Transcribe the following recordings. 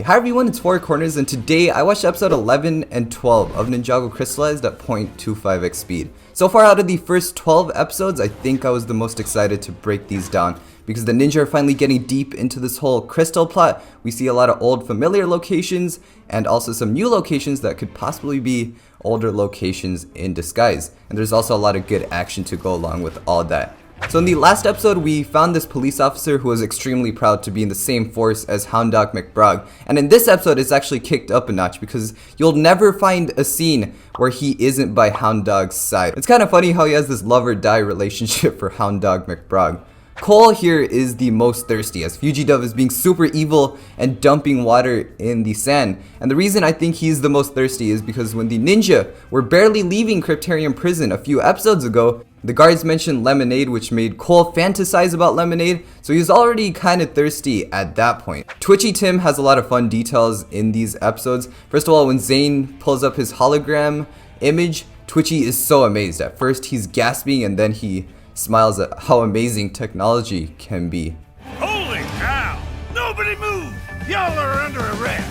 Hi everyone, it's Four Corners, and today I watched episode 11 and 12 of Ninjago Crystalized at 0.25x speed. So far out of the first 12 episodes, I think I was the most excited to break these down because the ninja are finally getting deep into this whole crystal plot. We see a lot of old familiar locations and also some new locations that could possibly be older locations in disguise. And there's also a lot of good action to go along with all that. So in the last episode, we found this police officer who was extremely proud to be in the same force as Houndog Mcbrag. And in this episode, it's actually kicked up a notch because you'll never find a scene where he isn't by Houndog's side. It's kind of funny how he has this love or die relationship for Houndog Mcbrag. Cole here is the most thirsty as Fuji-Dove is being super evil and dumping water in the sand. And the reason I think he's the most thirsty is because when the ninja were barely leaving Cryptarium prison a few episodes ago, the guards mentioned lemonade, which made Cole fantasize about lemonade, so he was already kind of thirsty at that point. Twitchy Tim has a lot of fun details in these episodes. First of all, when Zane pulls up his hologram image, Twitchy is so amazed. At first he's gasping and then he smiles at how amazing technology can be. Holy cow! Nobody move! Y'all are under arrest!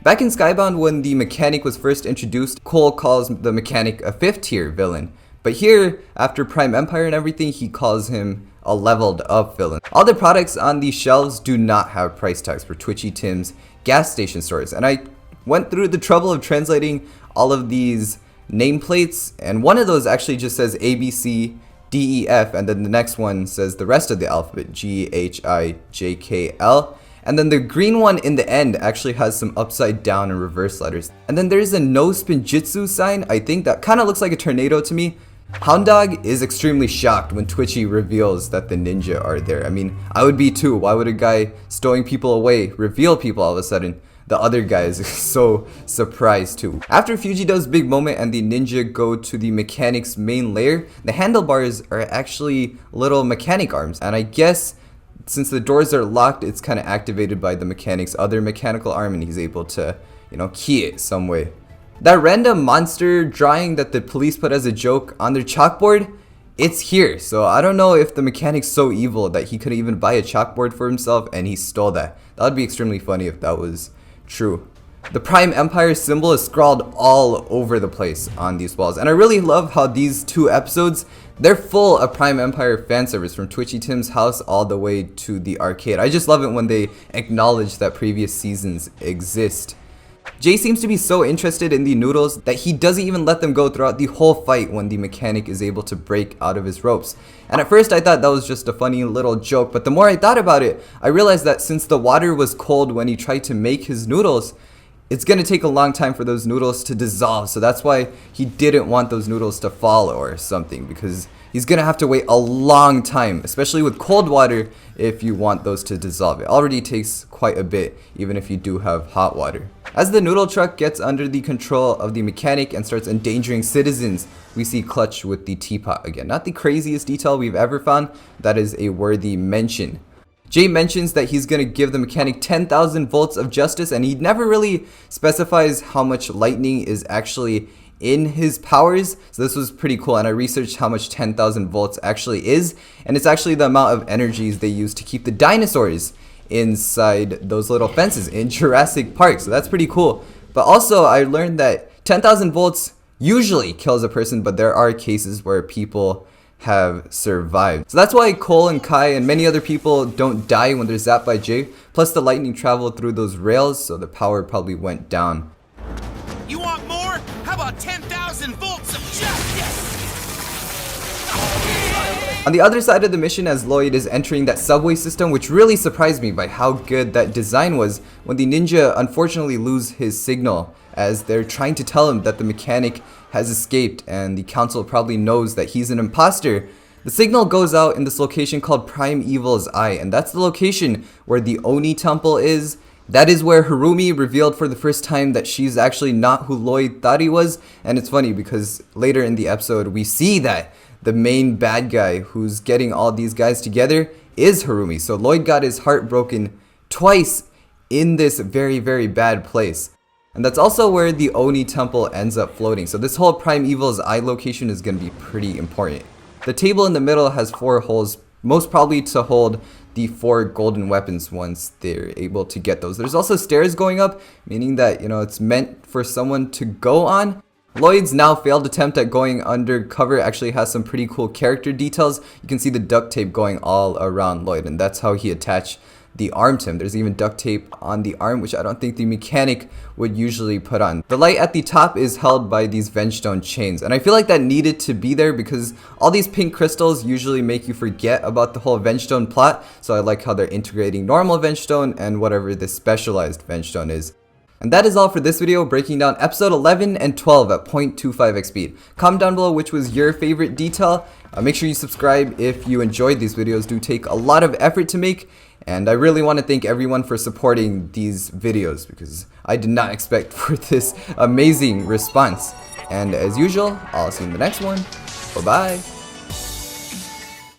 Back in Skybound, when the mechanic was first introduced, Cole calls the mechanic a 5th tier villain. But here, after Prime Empire and everything, he calls him a leveled up villain. All the products on these shelves do not have price tags for Twitchy Tim's gas station stores. And I went through the trouble of translating all of these nameplates, and one of those actually just says A, B, C, D, E, F, and then the next one says the rest of the alphabet, G, H, I, J, K, L. And then the green one in the end actually has some upside down and reverse letters. And then there's a no spinjitzu sign, I think, that kind of looks like a tornado to me. Houndog is extremely shocked when Twitchy reveals that the ninja are there. I mean, I would be too. Why would a guy stowing people away reveal people all of a sudden? The other guy is so surprised too. After Fuji-Dove's big moment and the ninja go to the mechanic's main lair, the handlebars are actually little mechanic arms. And I guess since the doors are locked, it's kind of activated by the mechanic's other mechanical arm and he's able to, key it some way. That random monster drawing that the police put as a joke on their chalkboard, it's here. So I don't know if the mechanic's so evil that he couldn't even buy a chalkboard for himself and he stole that. That would be extremely funny if that was true. The Prime Empire symbol is scrawled all over the place on these walls, and I really love how these two episodes, they're full of Prime Empire fan service from Twitchy Tim's house all the way to the arcade. I just love it when they acknowledge that previous seasons exist. Jay seems to be so interested in the Noodles that he doesn't even let them go throughout the whole fight when the mechanic is able to break out of his ropes. And at first I thought that was just a funny little joke, but the more I thought about it, I realized that since the water was cold when he tried to make his noodles, it's gonna take a long time for those noodles to dissolve. So that's why he didn't want those noodles to fall or something, because he's gonna have to wait a long time, especially with cold water, if you want those to dissolve. It already takes quite a bit, even if you do have hot water. As the noodle truck gets under the control of the mechanic and starts endangering citizens, we see Clutch with the teapot again. Not the craziest detail we've ever found, that is a worthy mention. Jay mentions that he's going to give the mechanic 10,000 volts of justice, and he never really specifies how much lightning is actually in his powers. So this was pretty cool, and I researched how much 10,000 volts actually is, and it's actually the amount of energies they use to keep the dinosaurs inside those little fences in Jurassic Park. So that's pretty cool. But also I learned that 10,000 volts usually kills a person, but there are cases where people have survived. So that's why Cole and Kai and many other people don't die when they're zapped by Jay. Plus the lightning traveled through those rails, so the power probably went down. You want more? How about 10,000 volts of justice? On the other side of the mission, as Lloyd is entering that subway system, which really surprised me by how good that design was, when the ninja unfortunately lose his signal as they're trying to tell him that the mechanic has escaped and the council probably knows that he's an imposter. The signal goes out in this location called Primeval's Eye, and that's the location where the Oni temple is. That is where Harumi revealed for the first time that she's actually not who Lloyd thought he was. And it's funny because later in the episode we see that the main bad guy who's getting all these guys together is Harumi. So Lloyd got his heart broken twice in this very, very bad place. And that's also where the Oni temple ends up floating. So this whole Primeval's Eye location is going to be pretty important. The table in the middle has 4 holes, most probably to hold the the 4 golden weapons once they're able to get those. There's also stairs going up, meaning that, you know, it's meant for someone to go on. Lloyd's now failed attempt at going undercover actually has some pretty cool character details. You can see the duct tape going all around Lloyd, and that's how he attached the arm to him. There's even duct tape on the arm, which I don't think the mechanic would usually put on. The light at the top is held by these Vengestone chains, and I feel like that needed to be there because all these pink crystals usually make you forget about the whole Vengestone plot, so I like how they're integrating normal Vengestone and whatever this specialized Vengestone is. And that is all for this video, breaking down episode 11 and 12 at 0.25x speed. Comment down below which was your favorite detail. Make sure you subscribe if you enjoyed these videos. Do take a lot of effort to make, and I really want to thank everyone for supporting these videos because I did not expect for this amazing response. And as usual, I'll see you in the next one. Bye bye.